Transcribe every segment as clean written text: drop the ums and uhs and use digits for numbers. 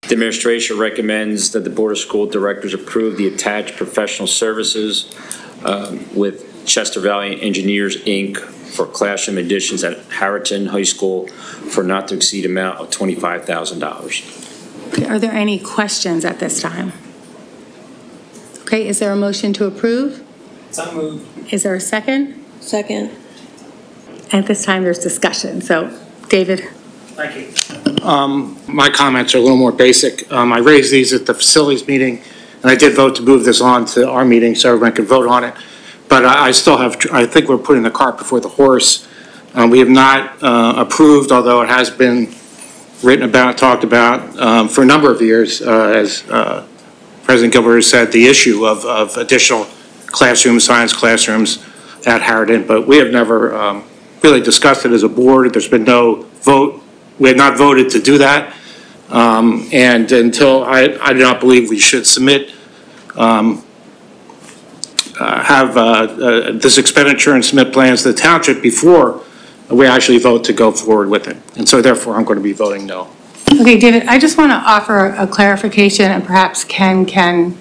The administration recommends that the Board of School Directors approve the attached professional services with Chester Valley Engineers, Inc. for classroom additions at Harriton High School for not to exceed amount of $25,000. Okay, are there any questions at this time? Okay, is there a motion to approve? So moved. Is there a second? Second. At this time, there's discussion. So, David. Thank you. My comments are a little more basic. I raised these at the facilities meeting, and I did vote to move this on to our meeting so everyone could vote on it. But I still have, I think we're putting the cart before the horse. We have not approved, although it has been written about, talked about for a number of years, as President Gilbert has said, the issue of additional classrooms, science classrooms at Harriton, but we have never really discussed it as a board. There's been no vote. We have not voted to do that. And until I do not believe we should submit, this expenditure and submit plans to the township before we actually vote to go forward with it. And so therefore I'm going to be voting no. Okay, David, I just want to offer a clarification, and perhaps Ken can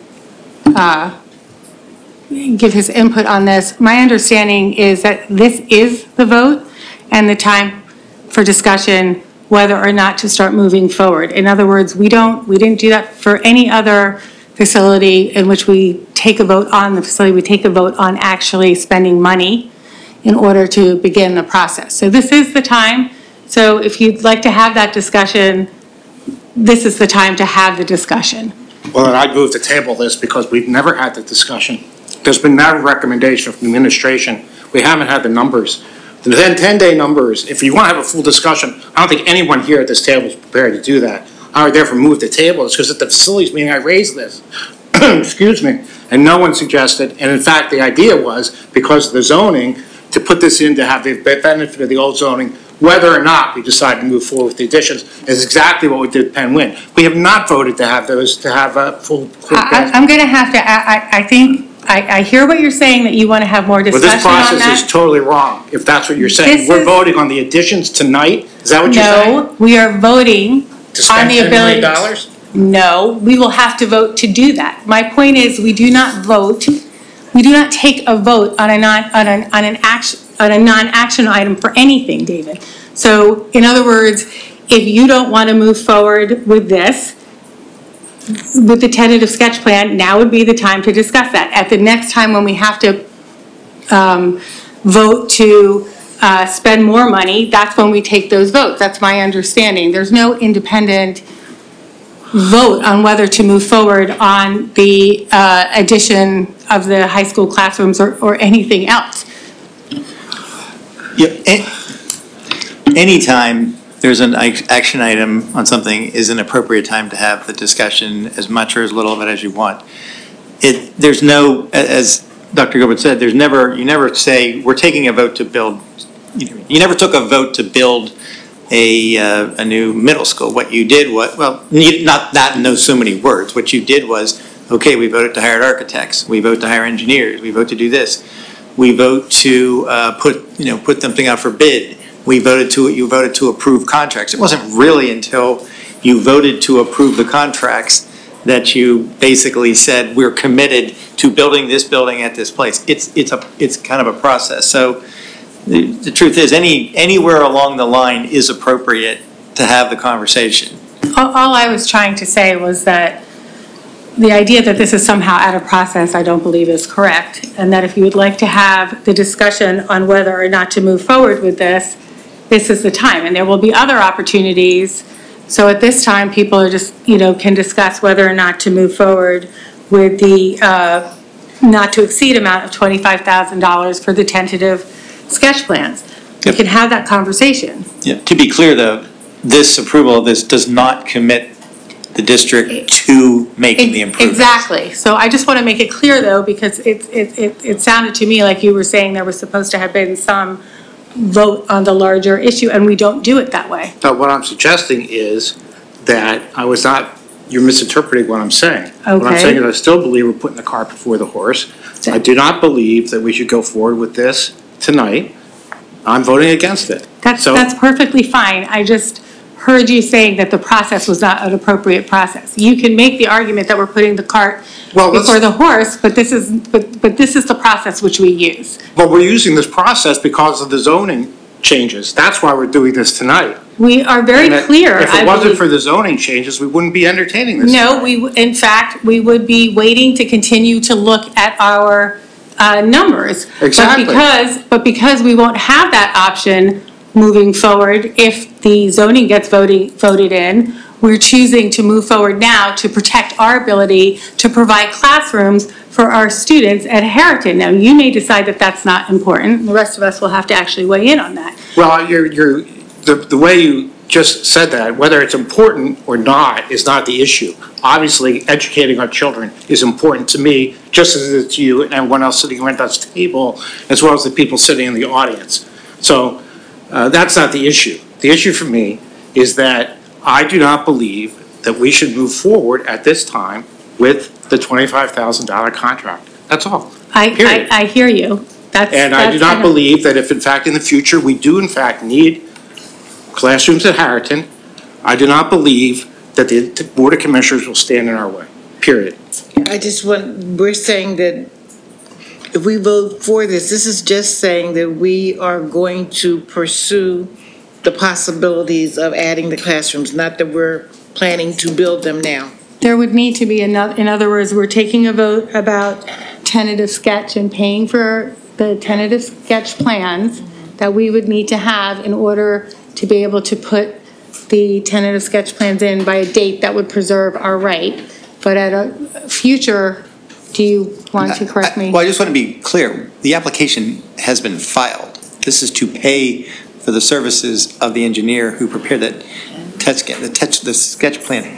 give his input on this. My understanding is that this is the vote and the time for discussion whether or not to start moving forward. In other words, we didn't do that for any other facility in which we take a vote on the facility. We take a vote on actually spending money in order to begin the process. So this is the time. So if you'd like to have that discussion, this is the time to have the discussion. Well, then I'd move to table this because we've never had the discussion. There's been no recommendation from the administration. We haven't had the numbers. The 10-day numbers, if you want to have a full discussion, I don't think anyone here at this table is prepared to do that. I would therefore move the table. It's because at the facilities meeting I raised this, excuse me, and no one suggested, and in fact the idea was, because of the zoning, to put this in to have the benefit of the old zoning, whether or not we decide to move forward with the additions, is exactly what we did at Penn Win. We have not voted to have those, to have a full. I'm going to have to, I think, I hear what you're saying, that you want to have more discussion on that. Well, this process is totally wrong, if that's what you're saying. We're voting on the additions tonight? Is that what you're saying? No, we are voting on the ability. $10 million? No, we will have to vote to do that. My point is, we do not vote, we do not take a vote on a non-action item for anything, David. So, in other words, if you don't want to move forward with this, with the tentative sketch plan, now would be the time to discuss that. At the next time when we have to vote to spend more money, that's when we take those votes. That's my understanding. There's no independent vote on whether to move forward on the addition of the high school classrooms or anything else. Yeah, anytime there's an action item on something is an appropriate time to have the discussion, as much or as little of it as you want. There's no, as Dr. Gilbert said, you never say we're taking a vote to build. You never took a vote to build a new middle school. What you did was, well, not that in those so many words. What you did was, okay, we voted to hire architects, we vote to hire engineers, we vote to do this, we vote to put something out for bid. You voted to approve contracts. It wasn't really until you voted to approve the contracts that you basically said we're committed to building this building at this place. It's kind of a process. So the truth is, anywhere along the line is appropriate to have the conversation. All I was trying to say was that the idea that this is somehow out of process, I don't believe is correct, and that if you would like to have the discussion on whether or not to move forward with this is the time. And there will be other opportunities. So at this time, people are just, can discuss whether or not to move forward with the not to exceed amount of $25,000 for the tentative sketch plans. Yep. We can have that conversation. Yeah. To be clear, though, this approval of this does not commit the district to making the improvements. Exactly. So I just want to make it clear, though, because it sounded to me like you were saying there was supposed to have been some vote on the larger issue, and we don't do it that way. No, what I'm suggesting is that you're misinterpreting what I'm saying. Okay. What I'm saying is I still believe we're putting the cart before the horse. I do not believe that we should go forward with this tonight. I'm voting against it. That's perfectly fine. I just heard you saying that the process was not an appropriate process. You can make the argument that we're putting the cart before the horse, but this is the process which we use. But we're using this process because of the zoning changes. That's why we're doing this tonight. We are very clear. If it wasn't for the zoning changes, we wouldn't be entertaining this. No, in fact, we would be waiting to continue to look at our numbers. Exactly. But because we won't have that option moving forward, if the zoning gets voted in, we're choosing to move forward now to protect our ability to provide classrooms for our students at Harriton. Now, you may decide that that's not important. The rest of us will have to actually weigh in on that. Well, the way you just said that, whether it's important or not, is not the issue. Obviously, educating our children is important to me, just as it is to you and everyone else sitting around this table, as well as the people sitting in the audience. So that's not the issue. The issue for me is that I do not believe that we should move forward at this time with the $25,000 contract. That's all. I hear you. I do not believe that if, in fact, in the future, we do, in fact, need classrooms at Harriton, I do not believe that the Board of Commissioners will stand in our way, period. We're saying that if we vote for this is just saying that we are going to pursue the possibilities of adding the classrooms, not that we're planning to build them now. There would need to be, in other words, we're taking a vote about tentative sketch and paying for the tentative sketch plans that we would need to have in order to be able to put the tentative sketch plans in by a date that would preserve our right. But at a future, do you want to correct me? Well, I just want to be clear. The application has been filed. This is to pay for the services of the engineer who prepared that the sketch plan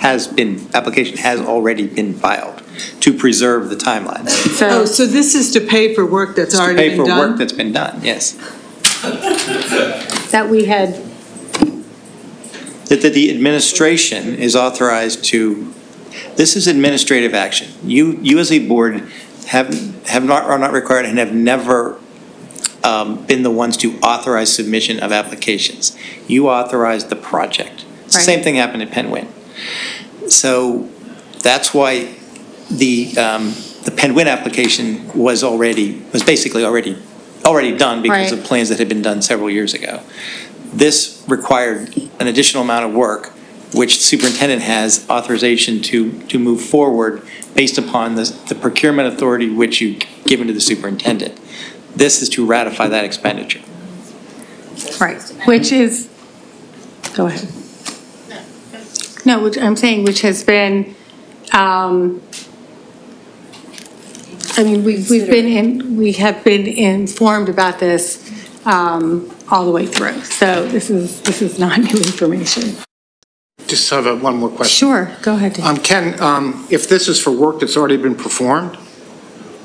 application has already been filed to preserve the timeline. So this is to pay for work that's already been done? To pay for work that's been done, yes. That we had. That the administration is authorized to, this is administrative action. You as a board are not required and have never been the ones to authorize submission of applications. You authorize the project. It's the same thing happened at Penn Win. So that's why the Penn Win application was basically already done because of plans that had been done several years ago. This required an additional amount of work, which the superintendent has authorization to move forward based upon the procurement authority which you've given to the superintendent. This is to ratify that expenditure. Right, which is, go ahead. No, which I'm saying, which has been, we have been informed about this all the way through. So this is not new information. Just have one more question. Sure, go ahead, Dave. Ken, if this is for work that's already been performed,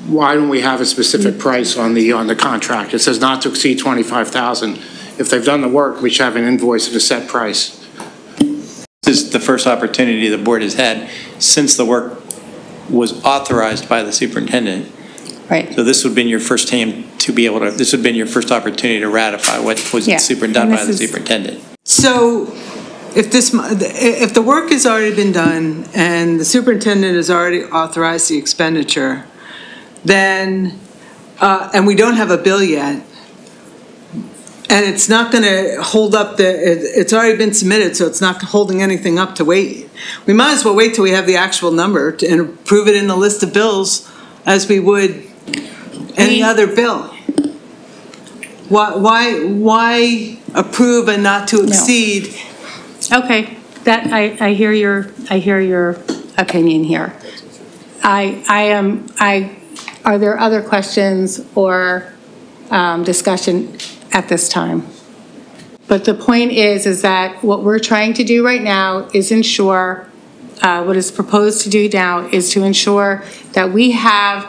why don't we have a specific price on the contract? It says not to exceed $25,000. If they've done the work, we should have an invoice at a set price. This is the first opportunity the board has had since the work was authorized by the superintendent. Right. So this would have been your first time to be able to, this would have been your first opportunity to ratify what was done by the superintendent. So if the work has already been done and the superintendent has already authorized the expenditure, then, and we don't have a bill yet, and it's not going to hold up it's already been submitted, so it's not holding anything up to wait. We might as well wait till we have the actual number and approve it in the list of bills as we would any other bill. Why approve and not to exceed? No. Okay, that I hear your opinion here. Are there other questions or discussion at this time? But the point is that what we're trying to do right now is ensure, what is proposed to do now is to ensure that we have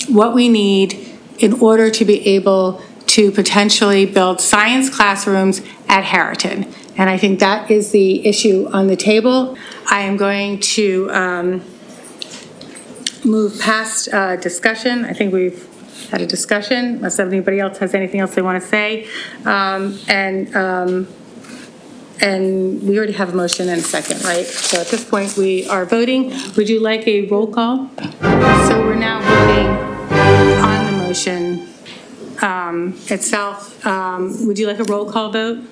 what we need in order to be able to potentially build science classrooms at Harriton. And I think that is the issue on the table. I am going to move past discussion. I think we've had a discussion, unless anybody else has anything else they want to say. And And we already have a motion and a second, right? So at this point, we are voting. Would you like a roll call? So we're now voting on the motion itself. Would you like a roll call vote?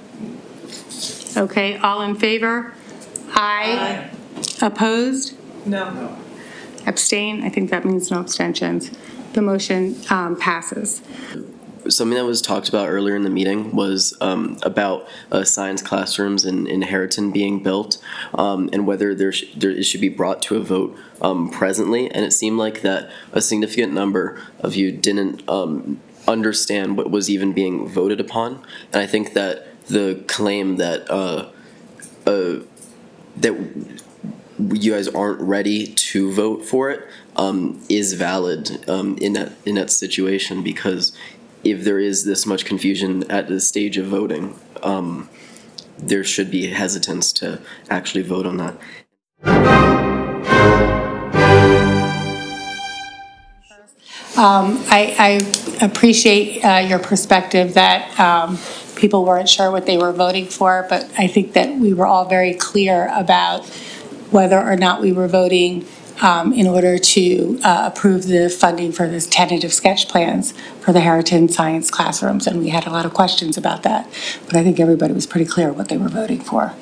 Okay, all in favor? Aye. Opposed? No. Abstain? I think that means no abstentions. The motion passes. Something that was talked about earlier in the meeting was about science classrooms in Harriton being built, and whether it should be brought to a vote presently. And it seemed like that a significant number of you didn't understand what was even being voted upon. And I think that the claim that that you guys aren't ready to vote for it is valid in that situation, because if there is this much confusion at the stage of voting, there should be hesitance to actually vote on that. I appreciate your perspective that people weren't sure what they were voting for, but I think that we were all very clear about whether or not we were voting in order to approve the funding for this tentative sketch plans for the Harriton science classrooms, and we had a lot of questions about that, but I think everybody was pretty clear what they were voting for.